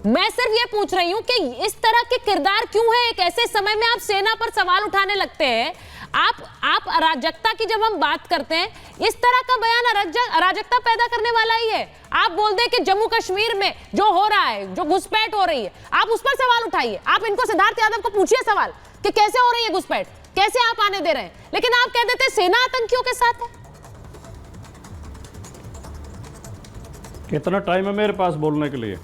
मैं सिर्फ ये पूछ रही हूं कि इस तरह के किरदार क्यों है? एक ऐसे समय में आप सेना पर सवाल उठाने लगते हैं। आप अराजकता की जब हम बात करते हैं, इस तरह का बयान अराजकता पैदा करने वाला ही है। आप बोल दें कि जम्मू कश्मीर में जो हो रहा है, जो घुसपैठ हो रही है, आप उस पर सवाल उठाइए। आप इनको, सिद्धार्थ यादव को पूछिए सवाल कि कैसे हो रही है घुसपैठ, कैसे आप आने दे रहे हैं, लेकिन आप कह देते सेना आतंकियों के साथ है। कितना टाइम है मेरे पास बोलने के लिए?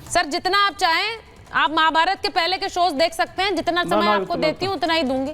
सर जितना आप चाहें, आप महाभारत के पहले के शोज देख सकते हैं। जितना समय आपको देती हूँ उतना ही दूंगी।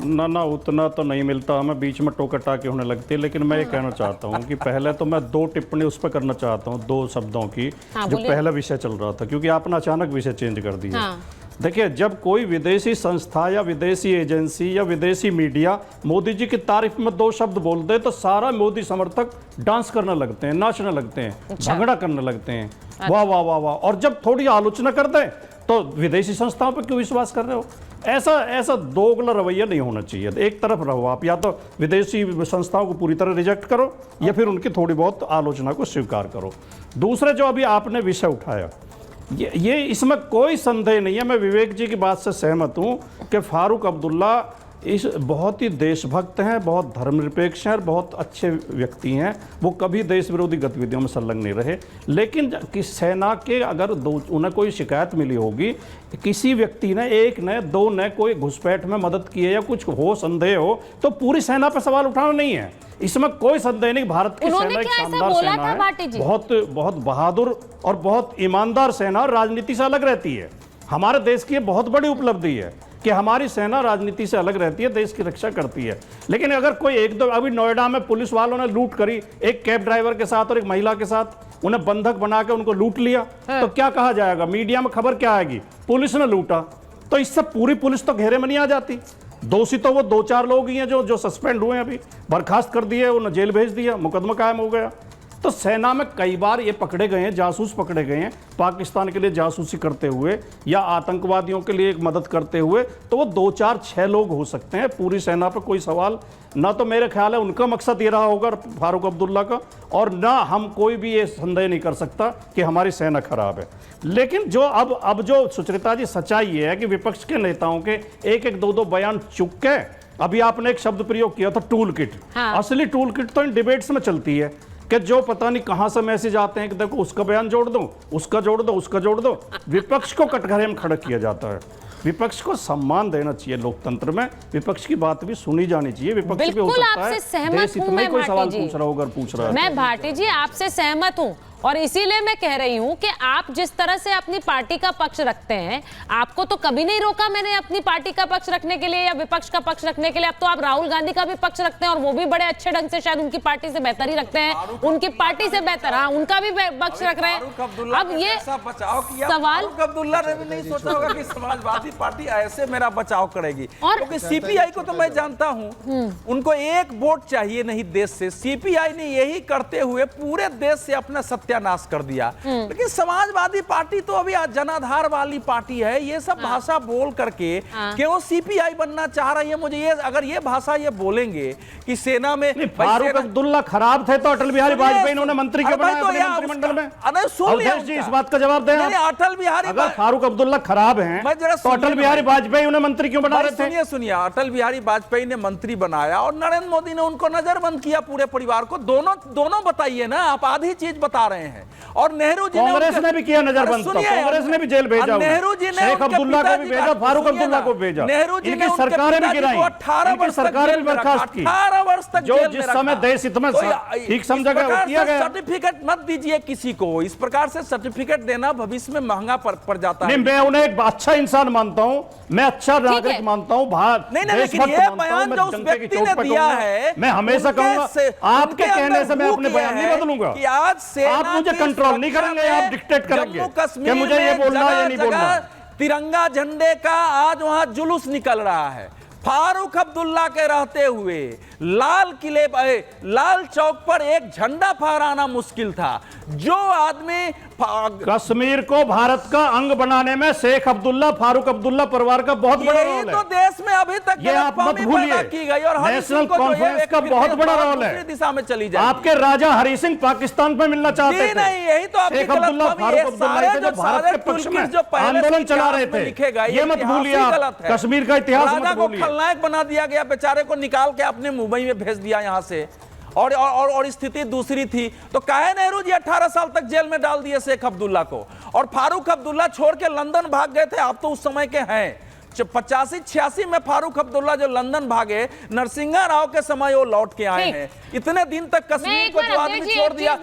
ना उतना तो नहीं मिलता, हमें बीच में टोका टाकी होने लगती है। लेकिन मैं ये कहना चाहता हूँ कि पहले तो मैं 2 टिप्पणी उस पर करना चाहता हूँ, 2 शब्दों की। जो पहला विषय चल रहा था, क्योंकि आपने अचानक विषय चेंज कर दिया। देखिए, जब कोई विदेशी संस्था या विदेशी एजेंसी या विदेशी मीडिया मोदी जी की तारीफ में 2 शब्द बोल दे तो सारा मोदी समर्थक डांस करने लगते हैं, नाचने लगते हैं, झगड़ा करने लगते हैं, वाह वाह वाह वाह। और जब थोड़ी आलोचना कर दे तो विदेशी संस्थाओं पर क्यों विश्वास कर रहे हो? ऐसा दोगला रवैया नहीं होना चाहिए। एक तरफ रहो आप, या तो विदेशी संस्थाओं को पूरी तरह रिजेक्ट करो या फिर उनकी थोड़ी बहुत आलोचना को स्वीकार करो। दूसरे जो अभी आपने विषय उठाया, ये इसमें कोई संदेह नहीं है। मैं विवेक जी की बात से सहमत हूँ कि फारूक अब्दुल्ला इस बहुत ही देशभक्त हैं, बहुत धर्मनिरपेक्ष हैं, बहुत अच्छे व्यक्ति हैं। वो कभी देश विरोधी गतिविधियों में संलग्न नहीं रहे। लेकिन कि सेना के अगर उन्हें कोई शिकायत मिली होगी, किसी व्यक्ति ने, 1 ने, 2 ने कोई घुसपैठ में मदद की है या कुछ हो, संदेह हो, तो पूरी सेना पर सवाल उठाना नहीं है। इसमें कोई संदेह नहीं। भारत की सेना एक शानदार सेना है, बहुत बहादुर और बहुत ईमानदार सेना, राजनीति से अलग रहती है। हमारे देश की बहुत बड़ी उपलब्धि है कि हमारी सेना राजनीति से अलग रहती है, देश की रक्षा करती है। लेकिन अगर कोई 1-2, अभी नोएडा में पुलिस वालों ने लूट करी, एक कैब ड्राइवर के साथ और एक महिला के साथ, उन्हें बंधक बना के उनको लूट लिया, तो क्या कहा जाएगा? मीडिया में खबर क्या आएगी? पुलिस ने लूटा। तो इससे पूरी पुलिस तो घेरे में नहीं आ जाती। दोषी तो वो 2-4 लोग ही हैं जो सस्पेंड हुए हैं, अभी बर्खास्त कर दिए, उन्हें जेल भेज दिया, मुकदमा कायम हो गया। तो सेना में कई बार ये पकड़े गए हैं, जासूस पकड़े गए हैं पाकिस्तान के लिए जासूसी करते हुए या आतंकवादियों के लिए मदद करते हुए। तो वो 2-4-6 लोग हो सकते हैं, पूरी सेना पर कोई सवाल ना। तो मेरे ख्याल है उनका मकसद ये रहा होगा फारूक अब्दुल्ला का, और ना हम कोई भी ये संदेह नहीं कर सकता कि हमारी सेना खराब है। लेकिन जो अब जो सुचरिता जी सच्चाई ये है कि विपक्ष के नेताओं के 1-2 बयान चुक के, अभी आपने एक शब्द प्रयोग किया था, टूल किट। असली टूल किट तो इन डिबेट्स में चलती है कि जो पता नहीं कहां से मैसेज आते हैं कि देखो उसका बयान जोड़ दो, उसका जोड़ दो, उसका जोड़ दो। विपक्ष को कटघरे में खड़ा किया जाता है। विपक्ष को सम्मान देना चाहिए लोकतंत्र में, विपक्ष की बात भी सुनी जानी चाहिए। विपक्ष भी हो सकता है देश हित में कोई सवाल पूछ रहा होगा, पूछ रहा है। मैं भाटी जी आपसे सहमत हूं, और इसीलिए मैं कह रही हूं कि आप जिस तरह से अपनी पार्टी का पक्ष रखते हैं, आपको तो कभी नहीं रोका मैंने अपनी पार्टी का पक्ष रखने के लिए या विपक्ष का पक्ष रखने के लिए। अब तो आप राहुल गांधी का भी पक्ष रखते हैं, और वो भी बड़े अच्छे ढंग से, शायद उनकी पार्टी से बेहतर ही रखते हैं, उनकी पार्टी से बेहतर, हाँ, उनका भी पक्ष रख रहे हैं। अब ये सवाल अब्दुल्ला ने भी नहीं सोचा होगा कि समाजवादी पार्टी ऐसे मेरा बचाव करेगी, क्योंकि सीपीआई को तो मैं जानता हूं, उनको 1 वोट चाहिए नहीं देश से। सीपीआई ने यही करते हुए पूरे देश से अपना सत्यानाश कर दिया। लेकिन समाजवादी पार्टी तो अभी जनाधार वाली पार्टी है। ये सब भाषा बोल करके कि वो सीपीआई बनना चाह रही है, मुझे ये, अगर ये भाषा ये बोलेंगे कि सेना में फारूक अब्दुल्ला खराब थे तो अटल बिहारी वाजपेयी इन्होंने मंत्री क्यों बनाया अपने मंत्रिमंडल में? अवधेश जी इस बात का जवाब दें। अटल बिहारी, अगर फारूक अब्दुल्ला खराब हैं तो अटल बिहारी वाजपेयी उन्हें मंत्री क्यों बना रहे थे? सुनिए, अटल बिहारी वाजपेयी ने मंत्री बनाया और नरेंद्र मोदी ने उनको नजरबंद किया, पूरे परिवार को। दोनों बताइए ना, आप आधी चीज बता रहे हैं। और नेहरू जी कांग्रेस ने भी किया नजरबंद, कांग्रेस ने भी जेल भेजा, नेहरू जी ने शेख अब्दुल्ला को भी भेजा, फारूक अब्दुल्ला को भेजा, नेहरू जी इनकी सरकारें भी गिराई, 18 वर्ष सरकारें भी बर्खास्त की, 18 वर्ष तक जो जिस समय देश हित में ठीक समझा गया किया गया। सर्टिफिकेट मत दीजिए किसी को, इस प्रकार से सर्टिफिकेट देना भविष्य में महंगा पड़ जाता है। मैं उन्हें एक अच्छा इंसान मानता हूं, मैं अच्छा नागरिक मानता हूं, लेकिन ये बयान जो उस व्यक्ति ने दिया है, मैं हमेशा कहूंगा आपके कहने से मैं अपने बयान नहीं बदलूंगा। आप मुझे कंट्रोल नहीं करेंगे, आप डिक्टेट करेंगे कि मुझे ये बोलना है या नहीं बोलना। तिरंगा झंडे का आज वहां जुलूस निकल रहा है। फारूक अब्दुल्ला के रहते हुए लाल चौक पर एक झंडा फहराना मुश्किल था। जो आदमी कश्मीर को भारत का अंग बनाने में शेख अब्दुल्ला, फारूक अब्दुल्ला परिवार का बहुत बड़ा यही रोल है। तो देश में अभी तक ये आप मत गलतफहमी भूलिए। पैदा की गई और हर नेशनल किसी को जो है कॉन्फ्रेंस एक का फिर बहुत के बड़ा बाद रोल है। दूसरी दिशा में चली जाएगी। आपके राजा हरि सिंह पाकिस्तान पे मिलना चाहते जी थे। नहीं, यही तो आपकी शेख अब्दुल्ला, गलतफहमी फारूक है। अब्दुल्ला सारे थे जो जो भारत के पक्ष में जो पहले आंदोलन से चला रहे इतिहास में थे। लिखे गए, ये मत इतिहास भूलिए ही आप, गलत है। कश्मीर का इतिहास राजा मत को भूलिए। खलनायक बना दिया गया, बेचारे को निकाल के अपने मुंबई में भेज दिया यहां से, और स्थिति दूसरी थी। तो काहे नेहरू जी 18 साल तक जेल में डाल दिए शेख अब्दुल्ला को, और फारूक अब्दुल्ला छोड़ के लंदन भाग गए थे। आप तो उस समय के हैं, 85-86 में फारूक अब्दुल्ला जो लंदन भागे, नरसिंहा राव के समय वो लौट के आए हैं। इतने दिन तक कश्मीर को जो आदमी छोड़ दिया,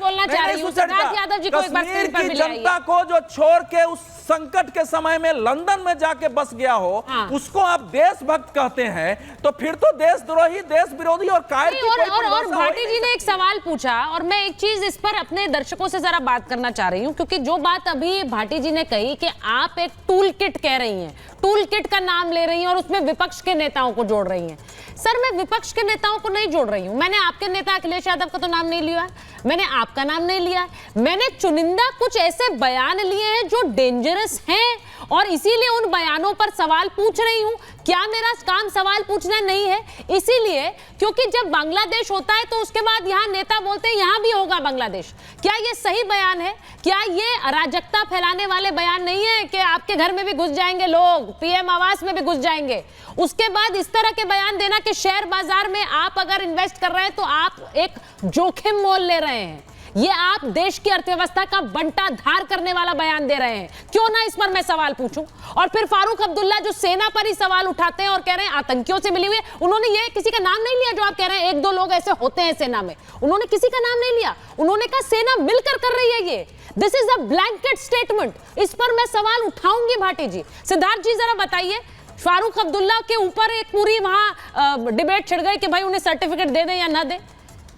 कश्मीर की जनता को जो छोड़ के उस संकट के समय में लंदन में जाके बस गया हो, उसको आप देशभक्त कहते हैं, तो फिर तो देशद्रोही, देश विरोधी और कायर की कोई और परिभाषा भाटी जी ने एक सवाल पूछा, और मैं एक चीज इस पर अपने दर्शकों से जरा बात करना चाह रही हूं, क्योंकि जो बात अभी भाटी जी ने कही कि आप एक टूल किट कह रही हैं, टूल किट का नाम ले रही हैं और उसमें विपक्ष के नेताओं को जोड़ रही हैं। सर, मैं विपक्ष के नेताओं को नहीं जोड़ रही हूं। मैंने आपके नेता अखिलेश यादव का तो नाम नहीं लिया, मैंने आपका नाम नहीं लिया, मैंने चुनिंदा कुछ ऐसे बयान लिए हैं जो डेंजरस हैं, और इसीलिए उन बयानों पर सवाल पूछ रही हूं। क्या मेरा काम सवाल पूछना नहीं है? इसीलिए क्योंकि जब बांग्लादेश होता है तो उसके बाद यहां नेता बोलते हैं यहां भी होगा बांग्लादेश। क्या ये सही बयान है? क्या ये अराजकता फैलाने वाले बयान नहीं है कि आपके घर में भी घुस जाएंगे लोग, पीएम आवास में भी घुस जाएंगे? उसके बाद इस तरह के बयान देना कि शेयर बाजार में आप अगर इन्वेस्ट कर रहे हैं तो आप एक जोखिम मोल ले रहे हैं, ये आप देश की अर्थव्यवस्था का बंटाधार करने वाला बयान दे रहे हैं। क्यों ना इस पर मैं सवाल पूछूं? और फिर फारूक अब्दुल्ला जो सेना पर ही सवाल उठाते हैं और कह रहे हैं आतंकियों से मिली हुई है, उन्होंने ये किसी का नाम नहीं लिया। जो आप कह रहे हैं एक दो लोग ऐसे होते हैं सेना में, उन्होंने किसी का नाम नहीं लिया। उन्होंने कहा सेना मिलकर कर रही है ये। This is a blanket statement. इस पर मैं सवाल उठाऊंगी भाटी जी। सिद्धार्थ जी जरा बताइए, फारूक अब्दुल्ला के ऊपर एक पूरी वहां डिबेट छिड़ गई कि भाई उन्हें सर्टिफिकेट दे दें या ना दे।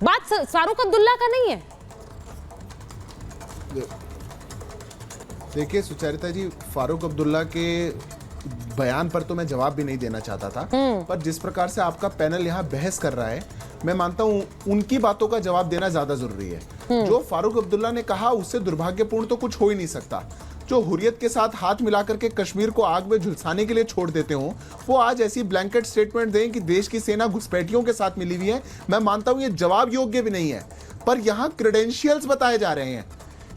बात फारूक अब्दुल्ला का नहीं है। देखिए सुचरिता जी, फारूक अब्दुल्ला के बयान पर तो मैं जवाब भी नहीं देना चाहता था, पर जिस प्रकार से आपका पैनल यहाँ बहस कर रहा है, मैं मानता हूँ उनकी बातों का जवाब देना ज्यादा जरूरी है। जो फारूक अब्दुल्ला ने कहा उससे दुर्भाग्यपूर्ण तो कुछ हो ही नहीं सकता। जो हुर्रियत के साथ हाथ मिलाकर के कश्मीर को आग में झुलसाने के लिए छोड़ देते हो, वो आज ऐसी ब्लैंकेट स्टेटमेंट दें कि देश की सेना घुसपैठियों के साथ मिली हुई है। मैं मानता हूँ ये जवाब योग्य भी नहीं है, पर यहाँ क्रेडेंशियल्स बताए जा रहे हैं।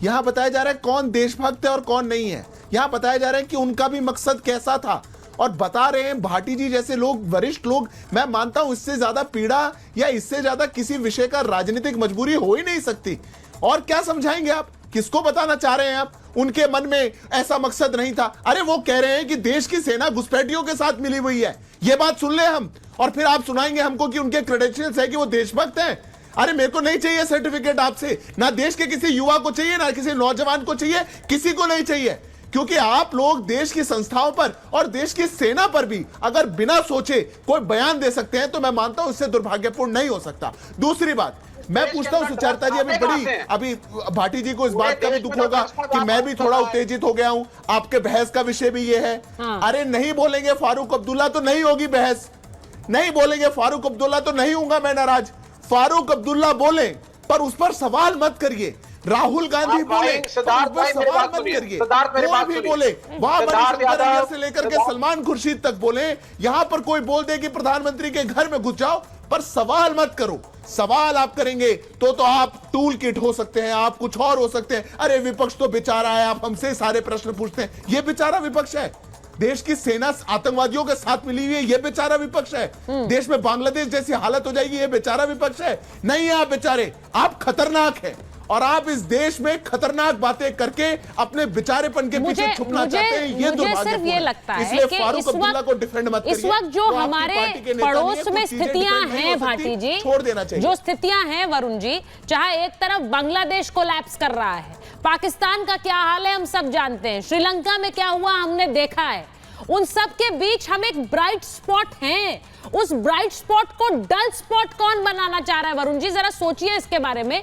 यहाँ बताया जा रहा है कौन देशभक्त है और कौन नहीं है। यहाँ बताया जा रहा है कि उनका भी मकसद कैसा था, और बता रहे हैं भाटी जी जैसे लोग, वरिष्ठ लोग। मैं मानता हूं इससे ज्यादा पीड़ा या इससे ज्यादा किसी विषय का राजनीतिक मजबूरी हो ही नहीं सकती। और क्या समझाएंगे आप? किसको बताना चाह रहे हैं आप? उनके मन में ऐसा मकसद नहीं था। अरे वो कह रहे हैं कि देश की सेना घुसपैठियों के साथ मिली हुई है, ये बात सुन ले हम, और फिर आप सुनाएंगे हमको कि उनके क्रेडेंशियल्स है कि वो देशभक्त हैं। अरे मेरे को नहीं चाहिए सर्टिफिकेट आपसे, ना देश के किसी युवा को चाहिए, ना किसी नौजवान को चाहिए, किसी को नहीं चाहिए। क्योंकि आप लोग देश की संस्थाओं पर और देश की सेना पर भी अगर बिना सोचे कोई बयान दे सकते हैं तो मैं मानता हूं इससे दुर्भाग्यपूर्ण नहीं हो सकता। दूसरी बात मैं पूछता हूं सुचरिता जी, अभी भाटी जी को इस बात का भी दुख होगा कि मैं भी थोड़ा उत्तेजित हो गया हूं। आपके बहस का विषय भी ये है। अरे नहीं बोलेंगे फारूक अब्दुल्ला तो नहीं होगी बहस, नहीं बोलेंगे फारूक अब्दुल्ला तो नहीं होऊंगा मैं नाराज। फारूक अब्दुल्ला बोले पर उस पर सवाल मत करिए। राहुल गांधी बोले सवाल मत करिए। कोई भी बोले, वहां से लेकर के सलमान खुर्शीद तक बोले, यहां पर कोई बोल दे कि प्रधानमंत्री के घर में घुस जाओ, पर सवाल मत करो। सवाल आप करेंगे तो आप टूल किट हो सकते हैं, आप कुछ और हो सकते हैं। अरे विपक्ष तो बेचारा है, आप हमसे सारे प्रश्न पूछते हैं। ये बेचारा विपक्ष है। देश की सेना आतंकवादियों के साथ मिली हुई है, ये बेचारा विपक्ष है। देश में बांग्लादेश जैसी हालत हो जाएगी, ये बेचारा विपक्ष है। नहीं है आप बेचारे, आप खतरनाक है, और आप इस देश में खतरनाक बातें करके अपने बेचारेपन के पीछे छुपना चाहते हैं। ये सिर्फ ये लगता है इसलिए कि फारूक अब्दुल्ला को डिफेंड मत करिए। इस वक्त जो हमारे पड़ोस में स्थितियां हैं भाटी जी, छोड़ देना चाहिए। जो स्थितियां हैं वरुण जी, चाहे एक तरफ बांग्लादेश कोलैप्स कर रहा है, पाकिस्तान का क्या हाल है हम सब जानते हैं, श्रीलंका में क्या हुआ हमने देखा है, उन सब के बीच हम एक ब्राइट स्पॉट हैं। उस ब्राइट स्पॉट को डल स्पॉट कौन बनाना चाह रहा है? वरुण जी जरा सोचिए इसके बारे में।